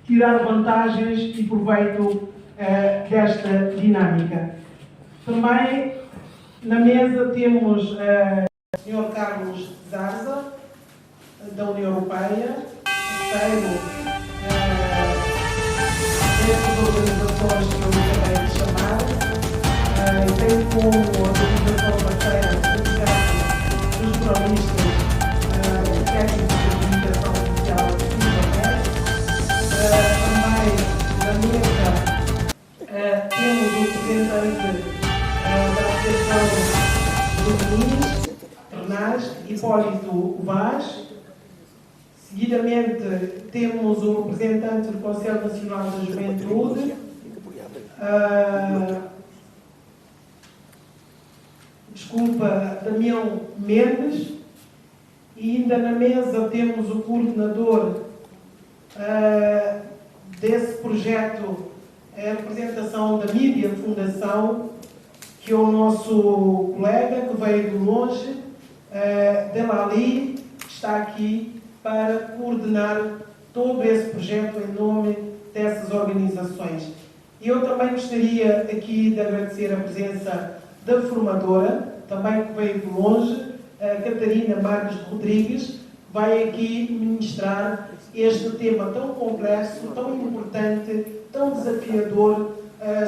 tirar vantagens e proveito desta dinâmica. Também na mesa temos o Sr. Carlos Zarza, da União Europeia, terceiro dessas organizações que eu acabei de chamar, tem como organização parceira o Sindicato dos Cronistas Técnicos de Comunicação Social e também na mesa temos o representante da Associação Juvenis, Renás, Hipólito Vaz. Seguidamente temos o representante do Conselho Nacional da Juventude, Damião Mendes, e ainda na mesa temos o coordenador desse projeto, a representação da Mídia Fundação, que é o nosso colega que veio de longe, Delali, que está aqui para coordenar todo esse projeto em nome dessas organizações. Eu também gostaria aqui de agradecer a presença da formadora, também que veio de longe, a Catarina Marques Rodrigues, vai aqui ministrar este tema tão complexo, tão importante, tão desafiador,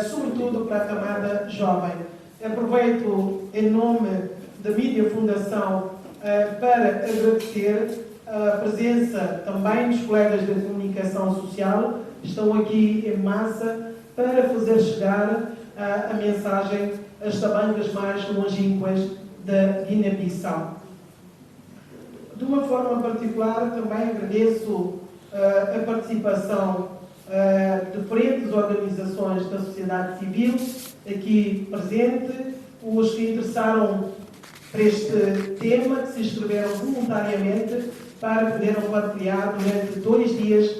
sobretudo para a camada jovem. Aproveito em nome da Mídia Fundação para agradecer a presença também dos colegas da comunicação social, estão aqui em massa para fazer chegar a mensagem às tabancas mais longínquas da Guiné-Bissau. De uma forma particular, também agradeço a participação de diferentes organizações da sociedade civil aqui presente, os que interessaram por este tema, que se inscreveram voluntariamente para poderem partilhar durante 2 dias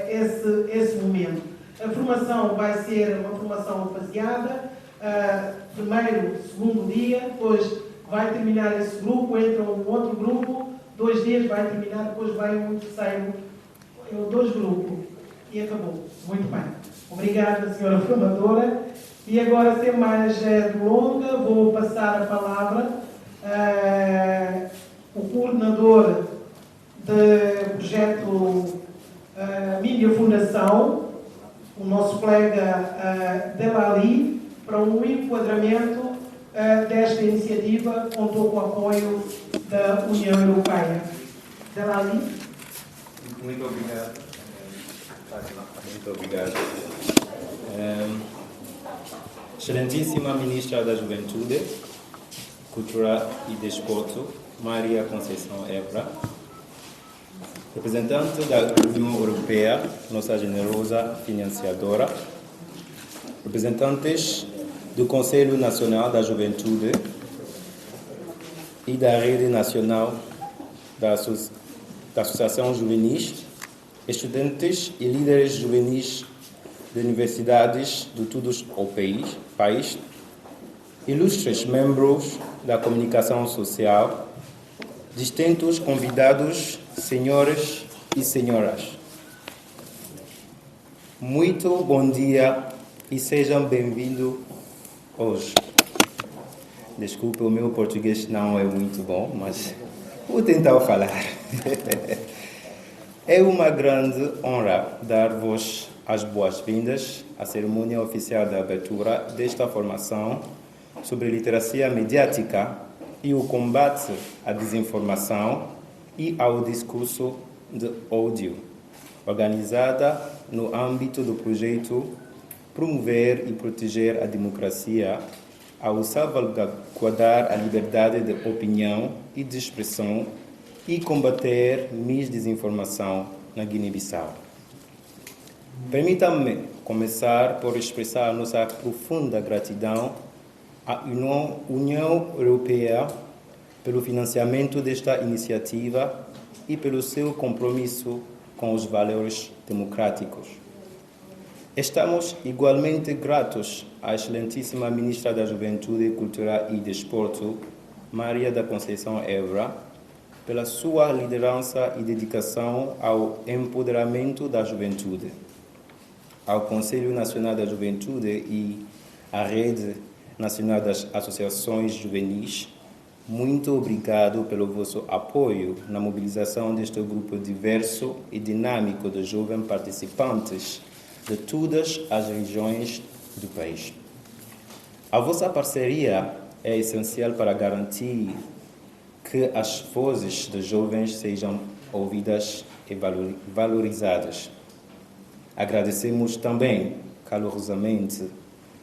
esse momento. A formação vai ser uma formação faseada, primeiro, segundo dia, depois vai terminar esse grupo, entra um outro grupo, 2 dias vai terminar, depois vai um terceiro, 2 grupos, e acabou. Muito bem. Obrigada, senhora formadora. E agora, sem mais delonga, vou passar a palavra ao coordenador do projeto Mídia Fundação, o nosso colega Delali, para um enquadramento desta iniciativa, contou com o apoio da União Europeia. Delali. Muito obrigado. Muito obrigado. Excelentíssima Ministra da Juventude, Cultura e Desporto, Maria Conceição Evra, representante da União Europeia, nossa generosa financiadora, representantes do Conselho Nacional da Juventude e da Rede Nacional da Associação Juvenis, estudantes e líderes juvenis de universidades de todo o país, ilustres membros da comunicação social, distintos convidados, senhores e senhoras. Muito bom dia e sejam bem-vindos hoje. Desculpe, o meu português não é muito bom, mas vou tentar falar. É uma grande honra dar-vos as boas-vindas à cerimônia oficial de abertura desta formação sobre literacia mediática e o combate à desinformação e ao discurso de ódio, organizada no âmbito do projeto Promover e Proteger a Democracia ao salvaguardar a liberdade de opinião e de expressão e combater desinformação na Guiné-Bissau. Permitam-me começar por expressar nossa profunda gratidão à União Europeia pelo financiamento desta iniciativa e pelo seu compromisso com os valores democráticos. Estamos igualmente gratos à excelentíssima Ministra da Juventude, Cultura e Desporto, Maria da Conceição Evra, pela sua liderança e dedicação ao empoderamento da juventude. Ao Conselho Nacional da Juventude e à Rede Nacional das Associações Juvenis, muito obrigado pelo vosso apoio na mobilização deste grupo diverso e dinâmico de jovens participantes de todas as regiões do país. A vossa parceria é essencial para garantir que as vozes dos jovens sejam ouvidas e valorizadas. Agradecemos também calorosamente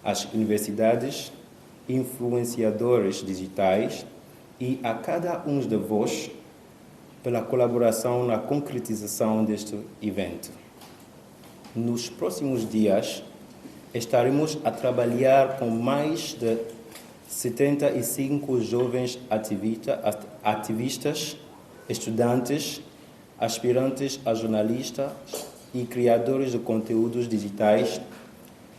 às universidades, influenciadores digitais e a cada um de vós pela colaboração na concretização deste evento. Nos próximos dias, estaremos a trabalhar com mais de 75 jovens ativistas, estudantes, aspirantes a jornalistas e criadores de conteúdos digitais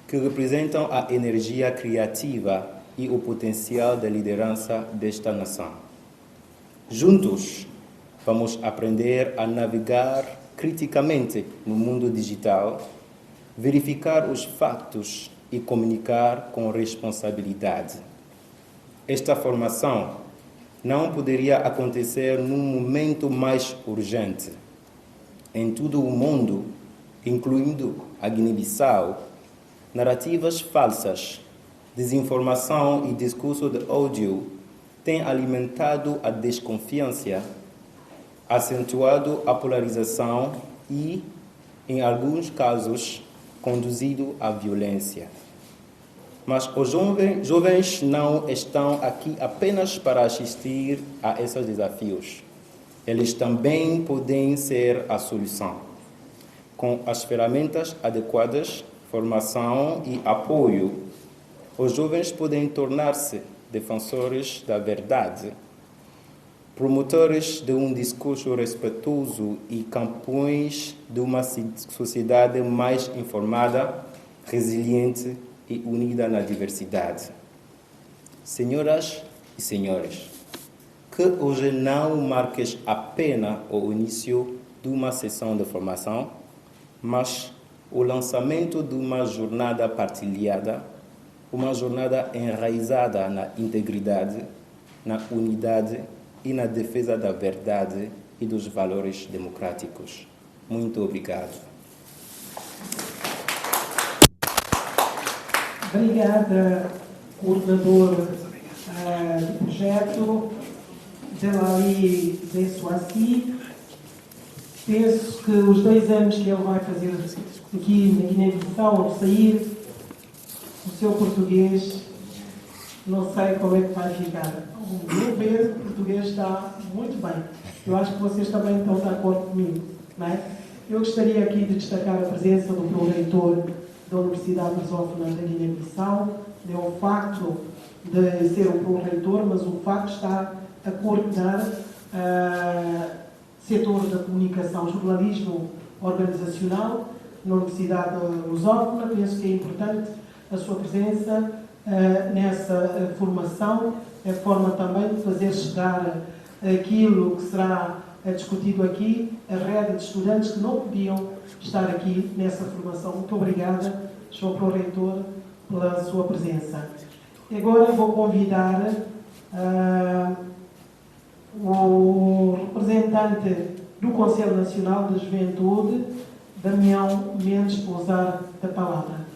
que representam a energia criativa e o potencial de liderança desta nação. Juntos, vamos aprender a navegar criticamente no mundo digital, verificar os fatos e comunicar com responsabilidade. Esta formação não poderia acontecer num momento mais urgente. Em todo o mundo, incluindo a Guiné-Bissau, narrativas falsas, desinformação e discurso de ódio têm alimentado a desconfiança, acentuado a polarização e, em alguns casos, conduzido à violência. Mas os jovens não estão aqui apenas para assistir a esses desafios. Eles também podem ser a solução. Com as ferramentas adequadas, formação e apoio, os jovens podem tornar-se defensores da verdade, promotores de um discurso respeitoso e campeões de uma sociedade mais informada, resiliente e unida na diversidade. Senhoras e senhores, que hoje não marques apenas o início de uma sessão de formação, mas o lançamento de uma jornada partilhada, uma jornada enraizada na integridade, na unidade e na defesa da verdade e dos valores democráticos. Muito obrigado. Obrigada, coordenador do projeto, Delali Bessoassi. Penso que os 2 anos que ele vai fazer aqui na Guiné-Bissau, ao sair, o seu português, não sei como é que vai ficar. O meu ver, o português está muito bem. Eu acho que vocês também estão de acordo comigo, não é? Eu gostaria aqui de destacar a presença do proreitor da Universidade Lusófona da Guiné-Bissau. É o facto de ser um proreitor, mas o facto de estar a coordenar setor da comunicação, jornalismo organizacional na Universidade Lusófona. Penso que é importante a sua presença nessa formação, é forma também de fazer chegar aquilo que será discutido aqui, a rede de estudantes que não podiam estar aqui nessa formação. Muito obrigada, Sr. Proreitor, pela sua presença. Agora vou convidar o representante do Conselho Nacional da Juventude, Damião Mendes, para usar a palavra.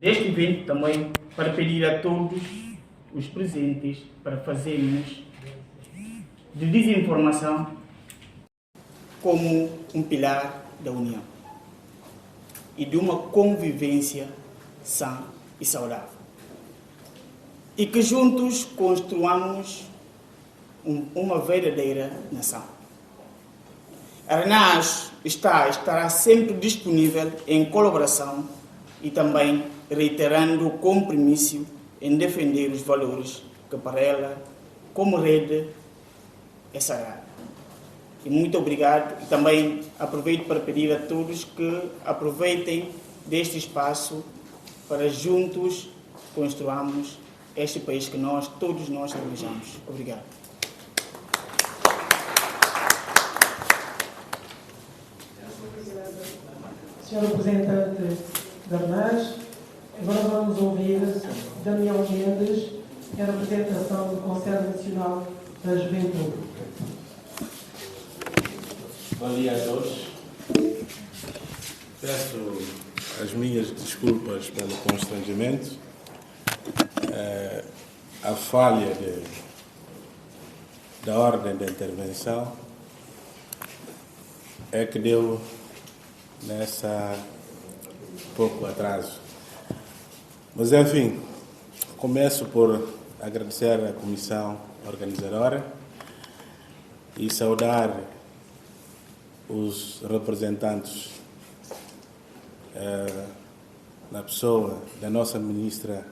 Deste evento também para pedir a todos os presentes para fazermos de desinformação como um pilar da união e de uma convivência sã e saudável. E que juntos construamos uma verdadeira nação. A RENAS estará sempre disponível em colaboração e também reiterando o compromisso em defender os valores que para ela, como rede, é sagrado. E muito obrigado. E também aproveito para pedir a todos que aproveitem deste espaço para juntos construamos este país que todos nós desejamos. Obrigado. Senhor representante da RENAS, agora vamos ouvir Daniel Mendes, em representação do Conselho Nacional da Juventude. Bom dia a todos. Peço as minhas desculpas pelo constrangimento. A falha da ordem da intervenção é que deu nessa pouco atraso. Mas, enfim, começo por agradecer à comissão organizadora e saudar os representantes na pessoa da nossa Ministra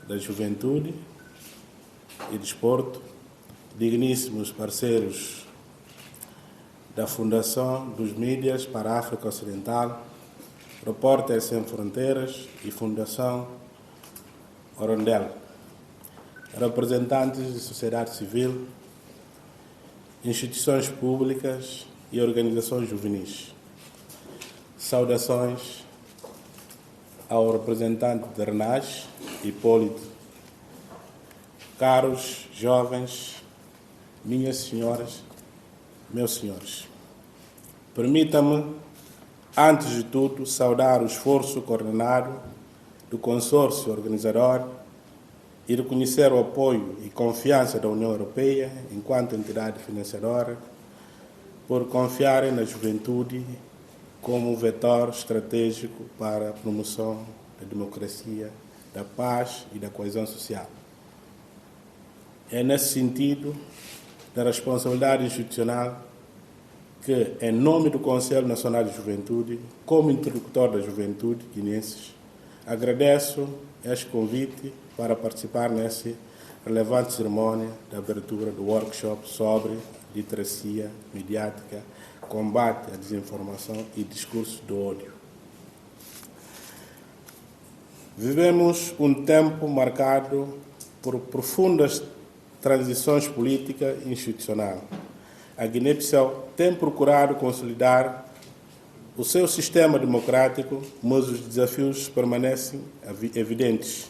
da Juventude e Desporto, digníssimos parceiros da Fundação dos Mídias para a África Ocidental, Repórteres Sem Fronteiras e Fundação Orondel, representantes de sociedade civil, instituições públicas e organizações juvenis. Saudações ao representante da RENAS, Hipólito. Caros jovens, minhas senhoras, meus senhores, permita-me, antes de tudo, saudar o esforço coordenado do consórcio organizador e reconhecer o apoio e confiança da União Europeia, enquanto entidade financiadora, por confiarem na juventude como um vetor estratégico para a promoção da democracia, da paz e da coesão social. É nesse sentido da responsabilidade institucional que, em nome do Conselho Nacional de Juventude, como interlocutor da juventude guineenses, agradeço este convite para participar nessa relevante cerimônia de abertura do workshop sobre literacia mediática, combate à desinformação e discurso do ódio. Vivemos um tempo marcado por profundas transições políticas e institucionais. A Guiné-Bissau tem procurado consolidar o seu sistema democrático, mas os desafios permanecem evidentes.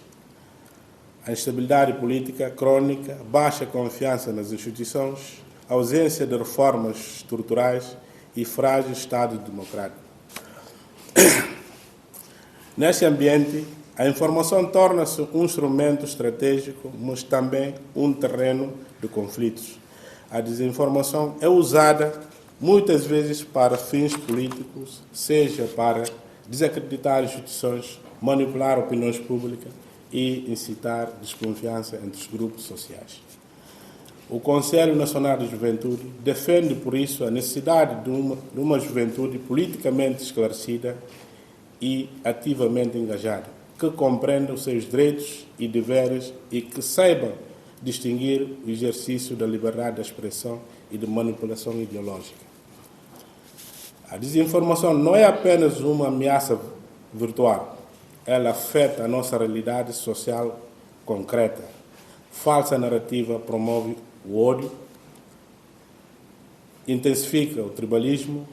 A instabilidade política crônica, baixa confiança nas instituições, ausência de reformas estruturais e frágil Estado democrático. Neste ambiente, a informação torna-se um instrumento estratégico, mas também um terreno de conflitos. A desinformação é usada muitas vezes para fins políticos, seja para desacreditar instituições, manipular opiniões públicas e incitar desconfiança entre os grupos sociais. O Conselho Nacional de Juventude defende, por isso, a necessidade de uma juventude politicamente esclarecida e ativamente engajada, que compreenda os seus direitos e deveres e que saiba distinguir o exercício da liberdade de expressão e de manipulação ideológica. A desinformação não é apenas uma ameaça virtual, ela afeta a nossa realidade social concreta. Falsa narrativa promove o ódio, intensifica o tribalismo,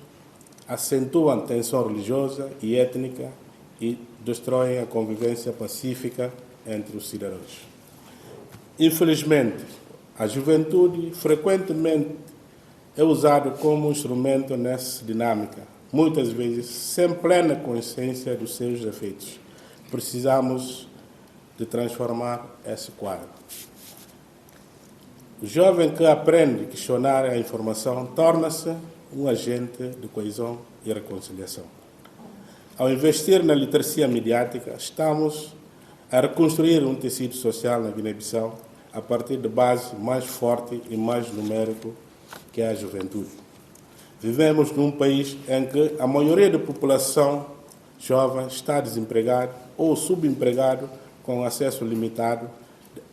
acentua a tensão religiosa e étnica e destrói a convivência pacífica entre os cidadãos. Infelizmente, a juventude frequentemente é usada como instrumento nessa dinâmica, muitas vezes sem plena consciência dos seus efeitos. precisamos de transformar esse quadro. O jovem que aprende a questionar a informação torna-se um agente de coesão e reconciliação. Ao investir na literacia mediática, estamos a reconstruir um tecido social na Guiné-Bissau a partir de base mais forte e mais numérico que é a juventude. Vivemos num país em que a maioria da população jovem está desempregado ou subempregado com acesso limitado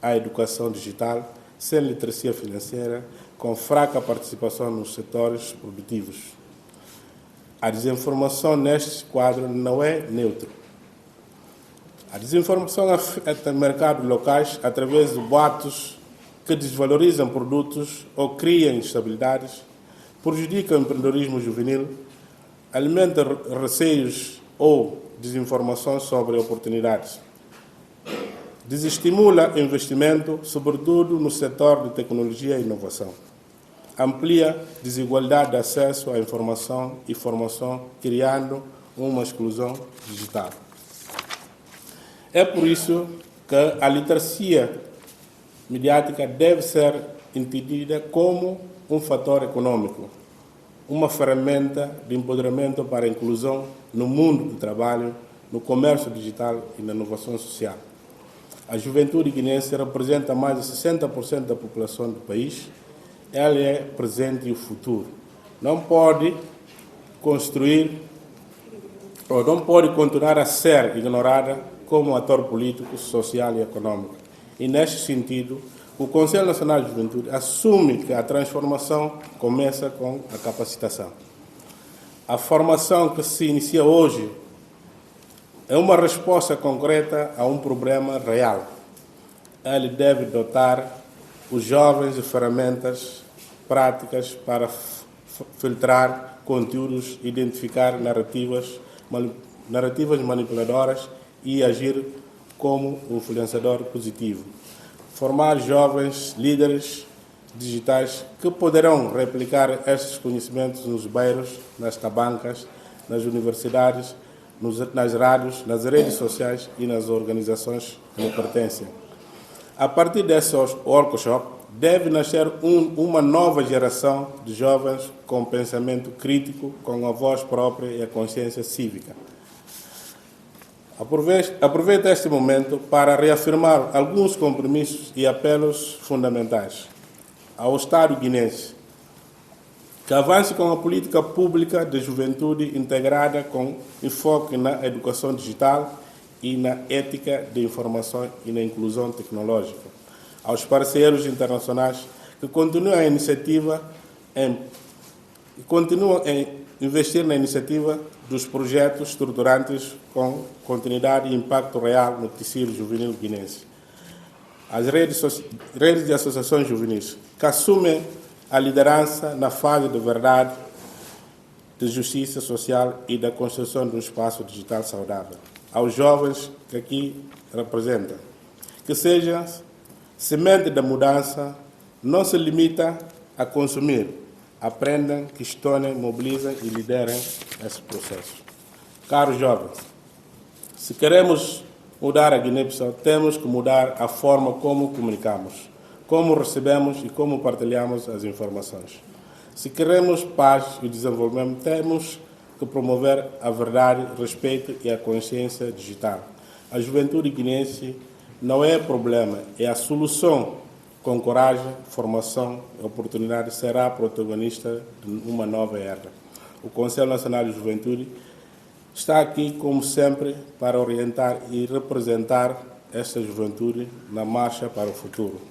à educação digital, sem literacia financeira, com fraca participação nos setores produtivos. A desinformação neste quadro não é neutra. A desinformação afeta mercados locais através de boatos que desvalorizam produtos ou criam instabilidades, prejudicam o empreendedorismo juvenil, alimenta receios ou desinformações sobre oportunidades. Desestimula investimento, sobretudo no setor de tecnologia e inovação. Amplia desigualdade de acesso à informação e formação, criando uma exclusão digital. É por isso que a literacia mediática deve ser entendida como um fator econômico, uma ferramenta de empoderamento para a inclusão no mundo do trabalho, no comércio digital e na inovação social. A juventude guinense representa mais de 60% da população do país. Ela é presente e o futuro. Não pode construir ou não pode continuar a ser ignorada como ator político, social e econômico. E, neste sentido, o Conselho Nacional de Juventude assume que a transformação começa com a capacitação. A formação que se inicia hoje é uma resposta concreta a um problema real. Ele deve dotar os jovens de ferramentas práticas para filtrar conteúdos, identificar narrativas manipuladoras e agir como um influenciador positivo. Formar jovens líderes digitais que poderão replicar estes conhecimentos nos bairros, nas tabancas, nas universidades, nas rádios, nas redes sociais e nas organizações que lhe pertencem. A partir desse workshop, deve nascer uma nova geração de jovens com pensamento crítico, com a voz própria e a consciência cívica. Aproveito este momento para reafirmar alguns compromissos e apelos fundamentais ao Estado guinense, que avance com a política pública de juventude integrada com enfoque na educação digital e na ética de informação e na inclusão tecnológica. Aos parceiros internacionais que continuam a investir na iniciativa dos projetos estruturantes com continuidade e impacto real no tecido juvenil guinense. As redes de associações juvenis que assumem a liderança na fase de verdade, de justiça social e da construção de um espaço digital saudável. Aos jovens que aqui representam, que seja semente da mudança, não se limita a consumir, aprendam, questionem, mobilizem e liderem esse processo. Caros jovens, se queremos mudar a Guiné-Bissau, temos que mudar a forma como comunicamos, como recebemos e como partilhamos as informações. Se queremos paz e desenvolvimento, temos que promover a verdade, respeito e a consciência digital. A juventude guinense não é problema, é a solução. Com coragem, formação e oportunidade, será protagonista de uma nova era. O Conselho Nacional de Juventude está aqui, como sempre, para orientar e representar esta juventude na marcha para o futuro.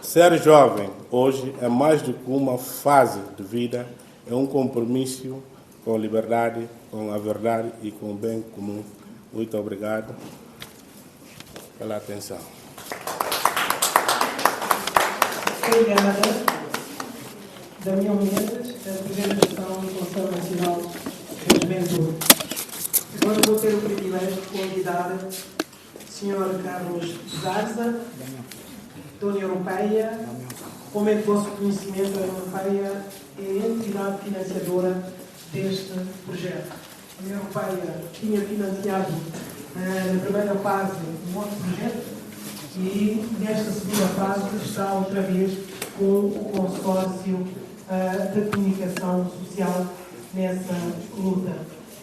Ser jovem hoje é mais do que uma fase de vida, é um compromisso com a liberdade, com a verdade e com o bem comum. Muito obrigado pela atenção. Obrigada. Damião Mendes, a apresentação do Conselho Nacional de Juventude. Agora vou ter o privilégio de convidar o Sr. Carlos Garza, da União Europeia. Como é de vosso conhecimento, a União Europeia é a entidade financiadora deste projeto. A União Europeia tinha financiado na primeira fase do nosso projeto e nesta segunda fase está outra vez com o consórcio da comunicação social nessa luta.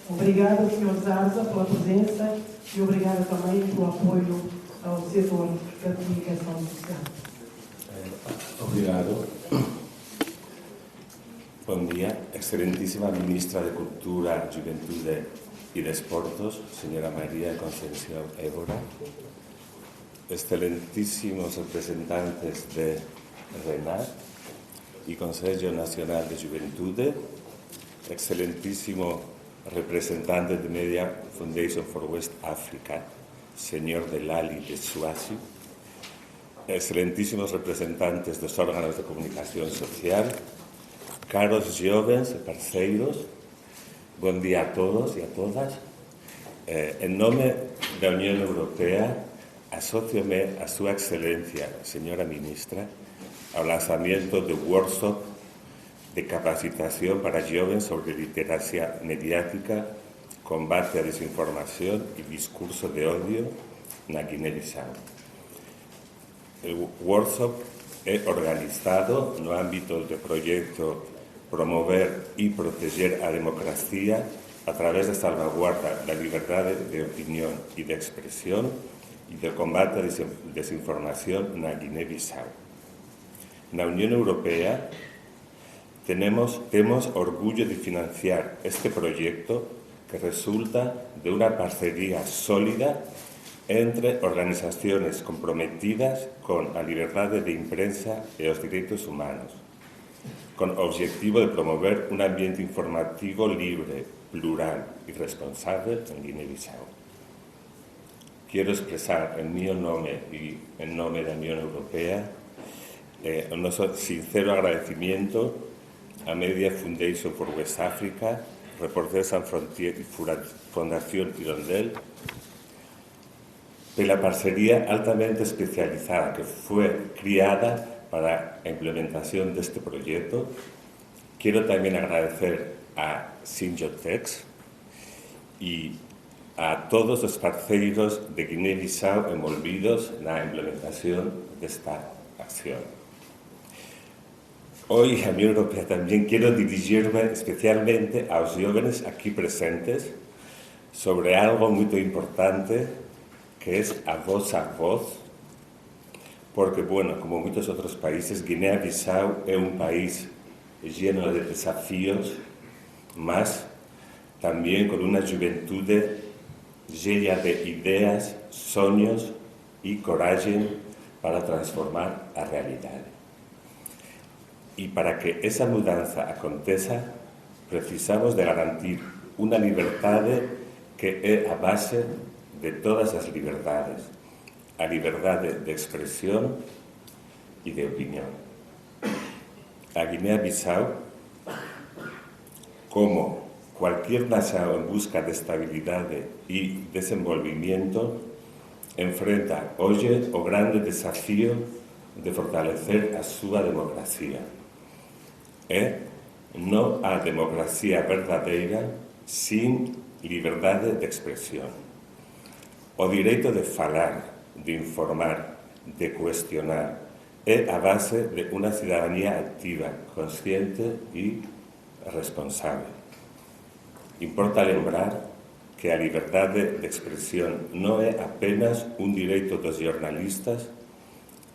Obrigada, Sr. Zarza, pela presença e obrigada também pelo apoio ao setor da comunicação social. Obrigado. Bom dia, excelentíssima Ministra de Cultura, Juventude y Desportos, señora María Concepción Évora, excelentísimos representantes de RENAC y Consejo Nacional de Juventude, excelentísimo representante de Media Foundation for West Africa, señor Delali de Suasi, excelentísimos representantes dos órganos de comunicación social, caros jovens e parceiros, bom dia a todos e a todas. En nome da Unión Europea, asóciome a súa excelencia, señora ministra, ao lanzamiento do workshop de capacitación para jovens sobre literacia mediática, combate á desinformación e discurso de odio na Guinea-Bissau. O workshop é organizado no ámbito do proxecto Promover e Proteger a Democracia a través da salvaguarda da liberdade de opinión e de expresión e do combate a desinformación na Guinea-Bissau. Na Unión Europea temos orgullo de financiar este proxecto que resulta de unha parcería sólida entre organizaciones comprometidas con a liberdade de imprensa e os direitos humanos, con o objetivo de promover un ambiente informativo libre, plural y responsable en Guinea-Bissau. Quiero expresar en mi nome y en nome da Unión Europea o noso sincero agradecimiento a Media Foundation for West Africa, Reporters Sans Frontières y Fundación Hirondelle, pela parcería altamente especializada que fue criada para a implementación deste proxecto. Quiero tamén agradecer a Sinjotex e a todos os parceiros de Guinea-Bissau envolvidos na implementación desta acción. Hoy, a Unión Europea tamén quero dirigirme especialmente aos jóvenes aquí presentes sobre algo moito importante que es a vosa voz, porque, bueno, como muchos otros países, Guinea-Bissau es un país lleno de desafíos, más también con una juventud llena de ideas, sueños y coraje para transformar la realidad. Y para que esa mudanza aconteza, precisamos de garantir una libertad que es a base de todas las libertades, a liberdade de expresión e de opinión. A Guinea-Bissau, como cualquier nación en busca de estabilidade e desenvolvimiento, enfrenta hoxe o grande desafío de fortalecer a súa democracia. E non a democracia verdadeira sin liberdade de expresión. O direito de falar, de informar, de cuestionar, é a base de unha cidadanía activa, consciente e responsable. Importa lembrar que a liberdade de expresión non é apenas un direito dos jornalistas,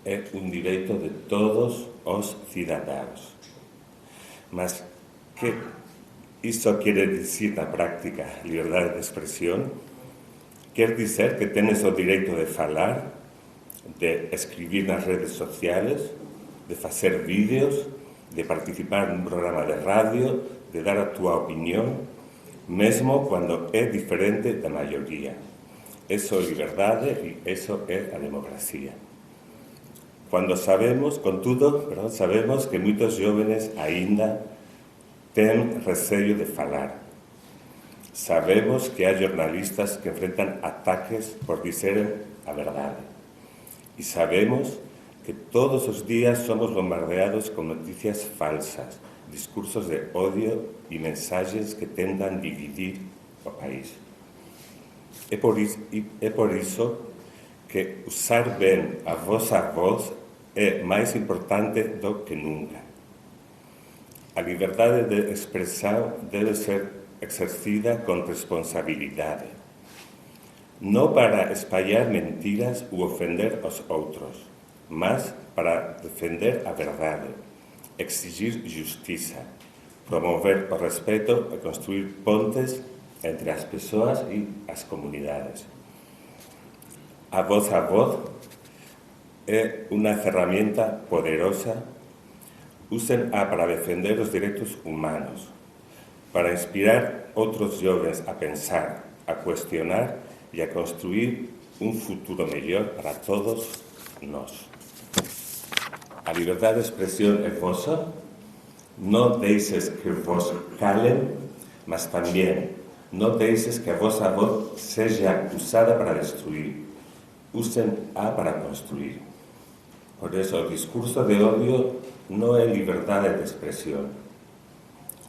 é un direito de todos os cidadáns. Mas que iso quere dicir na práctica liberdade de expresión? Quer dizer que tenes o direito de falar, de escribir nas redes sociales, de facer vídeos, de participar nun programa de radio, de dar a túa opinión, mesmo cando é diferente da maioría. Eso é liberdade e eso é a democracia. Sabemos que moitos jóvenes aínda ten receio de falar. Sabemos que hai jornalistas que enfrentan ataques por dizer a verdade. E sabemos que todos os días somos bombardeados con noticias falsas, discursos de odio e mensaxes que tentan dividir o país. É por isso que usar bem a vossa voz é mais importante do que nunca. A liberdade de expressão deve ser exercida com responsabilidade, não para espalhar mentiras ou ofender os outros, mas para defender a verdade, exigir justiça, promover o respeito e construir pontes entre as pessoas e as comunidades. A voz é uma ferramenta poderosa. Úsenla para defender os direitos humanos, para inspirar outros jovens a pensar, a questionar e a construir um futuro melhor para todos nós. A liberdade de expressão é vossa. Não deixes que vos calem, mas também não deixes que a vossa voz seja usada para destruir. Úsenla para construir. Por isso, o discurso de ódio não é liberdade de expressão.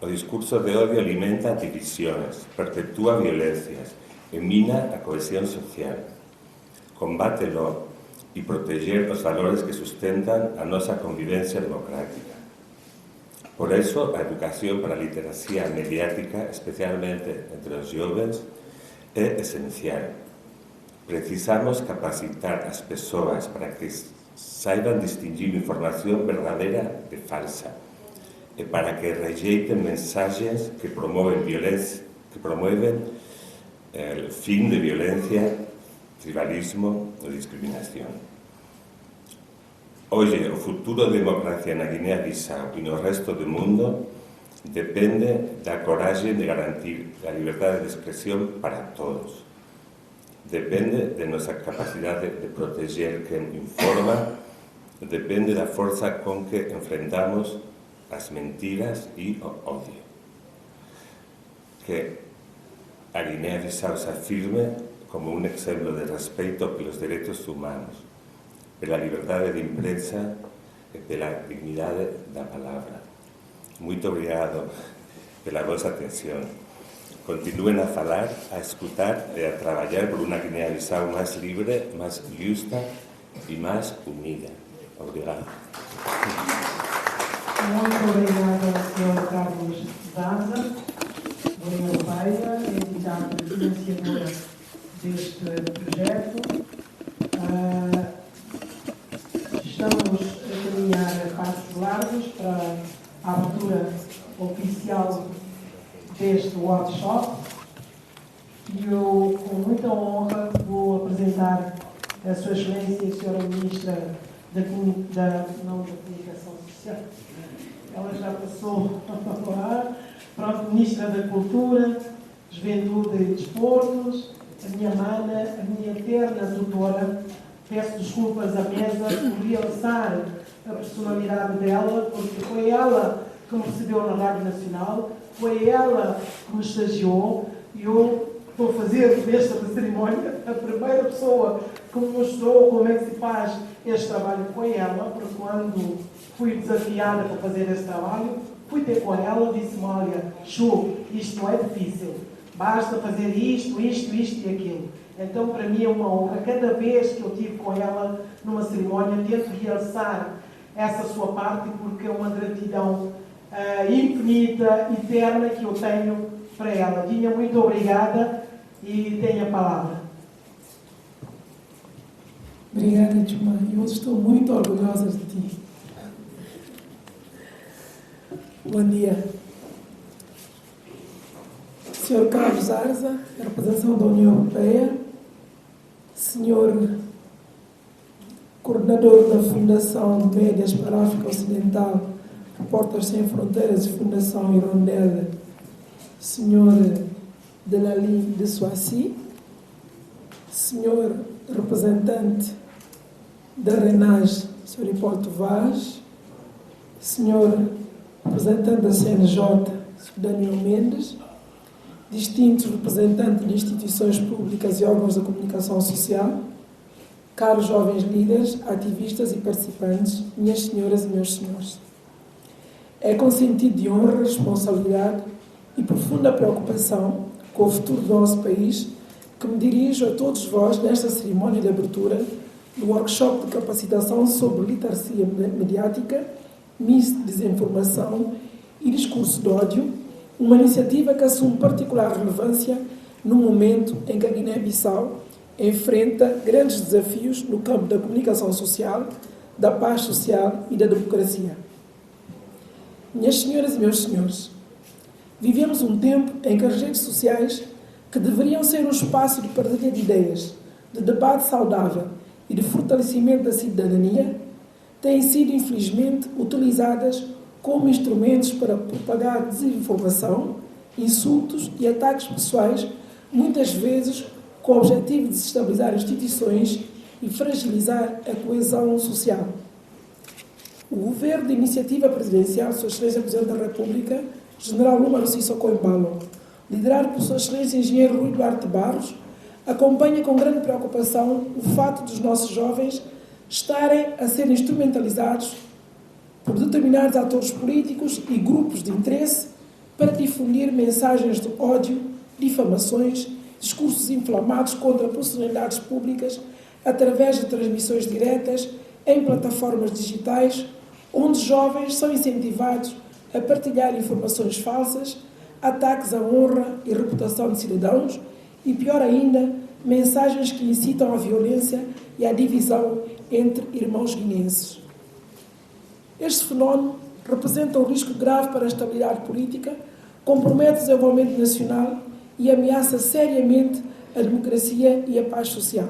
O discurso de ódio alimenta divisões, perpetua violências e mina a cohesión social. Combátelo e proteger os valores que sustentan a nosa convivencia democrática. Por eso, a educación para a literacia mediática, especialmente entre os jovens, é esencial. Precisamos capacitar as persoas para que saiban distinguir información verdadeira de falsa e para que rejeiten mensaxes que promoven violencia, el fin de violencia, tribalismo ou discriminación. Hoxe, o futuro da democracia na Guinea-Bissau e no resto do mundo depende da coragem de garantir a liberdade de expresión para todos. Depende de nosa capacidade de proteger quen informa, depende da forza con que enfrentamos as mentiras e o odio. Que a Guinea-Bissau se afirme como un exemplo de respeito pelos dereitos humanos, pela liberdade de imprensa e pela dignidade da palabra. Moito obrigado pela vosa atención. Continúen a falar, a escutar e a traballar por unha Guinea-Bissau máis libre, máis justa e máis unida. Obrigado. Muito obrigada, Sr. Carlos Zarza, da União Europeia, entidade financiadora deste projeto. Estamos a caminhar a passos largos para a abertura oficial deste workshop e eu, com muita honra, vou apresentar a Sua Excelência, a Senhora Ministra da Comunicação Social. Ela já passou lá. Pronto, Ministra da Cultura, Juventude e Desportos, a minha mana, a minha eterna tutora. Peço desculpas à mesa por realçar a personalidade dela, porque foi ela que me recebeu na Rádio Nacional, foi ela que me estagiou e eu estou a fazer desta cerimónia a primeira pessoa que me mostrou como é que se faz este trabalho foi ela, porque quando fui desafiada para fazer este trabalho, fui ter com ela e disse-me, olha, Chu, isto não é difícil, basta fazer isto e aquilo. Então, para mim é uma honra, cada vez que eu estive com ela numa cerimónia, tento realçar essa sua parte, porque é uma gratidão infinita, eterna, que eu tenho para ela. Dinha, muito obrigada e tenha a palavra. Obrigada, Tchumá. Eu estou muito orgulhosa de ti. Bom dia. Sr. Carlos Zarza, representação da União Europeia, Sr. Coordenador da Fundação Médias para a África Ocidental, Repórteres Sem Fronteiras e Fundação Hirondelle, Sr. Delali de Soaci, Sr. Representante da RENAGE, Sr. Hipólito Vaz, Sr. Representante da CNJ, Sr. Daniel Mendes, distintos representantes de instituições públicas e órgãos da comunicação social, caros jovens líderes, ativistas e participantes, minhas senhoras e meus senhores. É com sentido de honra, responsabilidade e profunda preocupação com o futuro do nosso país que me dirijo a todos vós nesta cerimónia de abertura do workshop de capacitação sobre literacia mediática, desinformação e discurso de ódio, uma iniciativa que assume particular relevância no momento em que a Guiné-Bissau enfrenta grandes desafios no campo da comunicação social, da paz social e da democracia. Minhas senhoras e meus senhores, vivemos um tempo em que as redes sociais, que deveriam ser um espaço de partilha de ideias, de debate saudável e de fortalecimento da cidadania, têm sido, infelizmente, utilizadas como instrumentos para propagar desinformação, insultos e ataques pessoais, muitas vezes com o objetivo de desestabilizar instituições e fragilizar a coesão social. O Governo de Iniciativa Presidencial, Sua Excelência Presidente da República, General Número Sissoko Embalo, liderado por Sua Excelência Engenheiro Rui Duarte Barros, acompanha com grande preocupação o fato dos nossos jovens estarem a ser instrumentalizados por determinados atores políticos e grupos de interesse para difundir mensagens de ódio, difamações, discursos inflamados contra personalidades públicas através de transmissões diretas em plataformas digitais, onde jovens são incentivados a partilhar informações falsas, ataques à honra e reputação de cidadãos e, pior ainda, mensagens que incitam à violência e à divisão entre irmãos guineenses. Este fenómeno representa um risco grave para a estabilidade política, compromete o desenvolvimento nacional e ameaça seriamente a democracia e a paz social.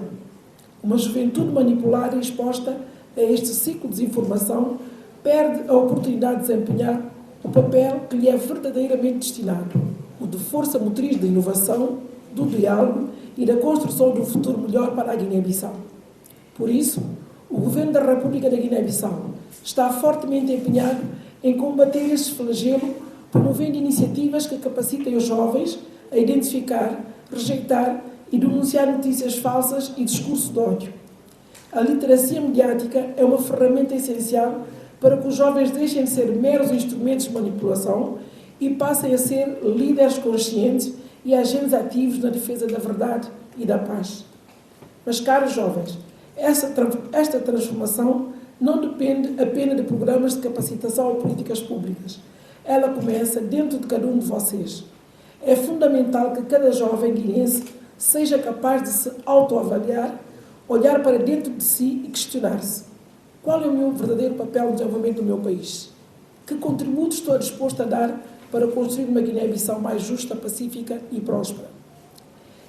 Uma juventude manipulada e exposta a este ciclo de desinformação perde a oportunidade de desempenhar o papel que lhe é verdadeiramente destinado, o de força motriz da inovação, do diálogo e da construção de um futuro melhor para a Guiné-Bissau. Por isso, o Governo da República da Guiné-Bissau está fortemente empenhado em combater este flagelo, promovendo iniciativas que capacitem os jovens a identificar, rejeitar e denunciar notícias falsas e discurso de ódio. A literacia mediática é uma ferramenta essencial para que os jovens deixem de ser meros instrumentos de manipulação e passem a ser líderes conscientes e agentes ativos na defesa da verdade e da paz. Mas, caros jovens, esta transformação não depende apenas de programas de capacitação ou políticas públicas. Ela começa dentro de cada um de vocês. É fundamental que cada jovem guineense seja capaz de se autoavaliar, olhar para dentro de si e questionar-se: qual é o meu verdadeiro papel no desenvolvimento do meu país? Que contributo estou disposto a dar para construir uma Guiné-Bissau mais justa, pacífica e próspera?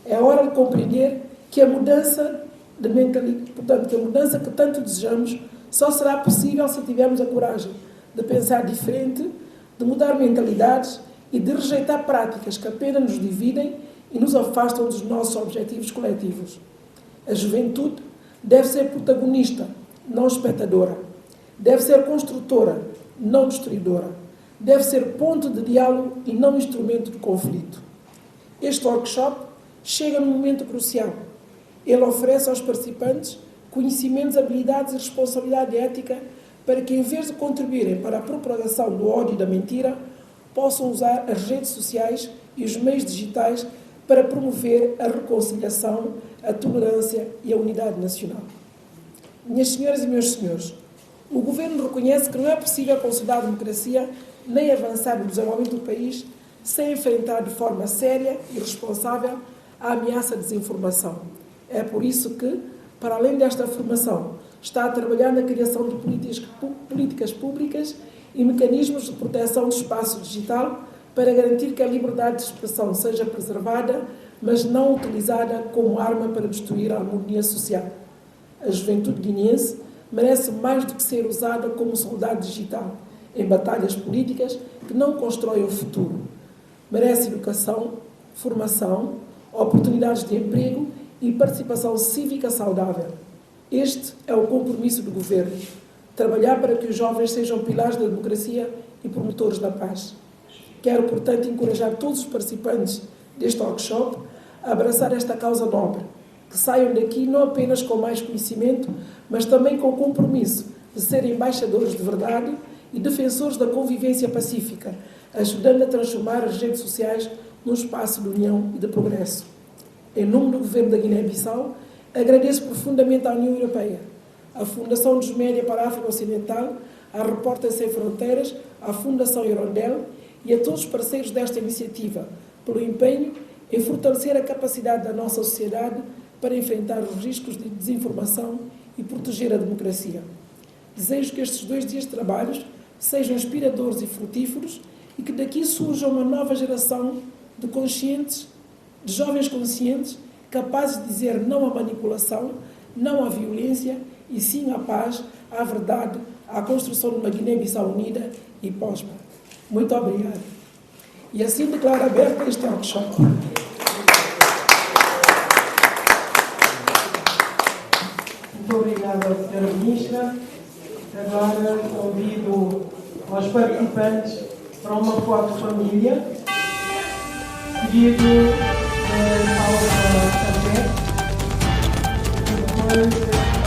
É hora de compreender que a mudança de mentalidade, portanto, que a mudança que tanto desejamos só será possível se tivermos a coragem de pensar diferente, de mudar mentalidades e de rejeitar práticas que apenas nos dividem e nos afastam dos nossos objetivos coletivos. A juventude deve ser protagonista, não espectadora. Deve ser construtora, não destruidora. Deve ser ponto de diálogo e não instrumento de conflito. Este workshop chega num momento crucial. Ele oferece aos participantes conhecimentos, habilidades e responsabilidade ética para que, em vez de contribuírem para a propagação do ódio e da mentira, possam usar as redes sociais e os meios digitais para promover a reconciliação, a tolerância e a unidade nacional. Minhas senhoras e meus senhores, o Governo reconhece que não é possível consolidar a democracia nem avançar no desenvolvimento do país sem enfrentar de forma séria e responsável a ameaça de desinformação. É por isso que, para além desta formação, está a trabalhar na criação de políticas públicas e mecanismos de proteção do espaço digital para garantir que a liberdade de expressão seja preservada, mas não utilizada como arma para destruir a harmonia social. A juventude guineense merece mais do que ser usada como soldado digital em batalhas políticas que não constroem o futuro. Merece educação, formação, oportunidades de emprego e participação cívica saudável. Este é o compromisso do Governo: trabalhar para que os jovens sejam pilares da democracia e promotores da paz. Quero, portanto, encorajar todos os participantes deste workshop a abraçar esta causa nobre, que saiam daqui não apenas com mais conhecimento, mas também com o compromisso de serem embaixadores de verdade e defensores da convivência pacífica, ajudando a transformar as redes sociais num espaço de união e de progresso. Em nome do Governo da Guiné-Bissau, agradeço profundamente à União Europeia, à Fundação dos Média para a África Ocidental, à Repórteres Sem Fronteiras, à Fundação Hirondelle e a todos os parceiros desta iniciativa, pelo empenho em fortalecer a capacidade da nossa sociedade para enfrentar os riscos de desinformação e proteger a democracia. Desejo que estes 2 dias de trabalhos sejam inspiradores e frutíferos e que daqui surja uma nova geração de conscientes, de jovens conscientes, capazes de dizer não à manipulação, não à violência e sim à paz, à verdade, à construção de uma Guiné-Bissau unida e próspera. Muito obrigado. E assim declaro aberto este workshop. Muito obrigada, Sra. Ministra. Agora convido aos participantes para uma foto de família, seguido da aula da Sabé, e depois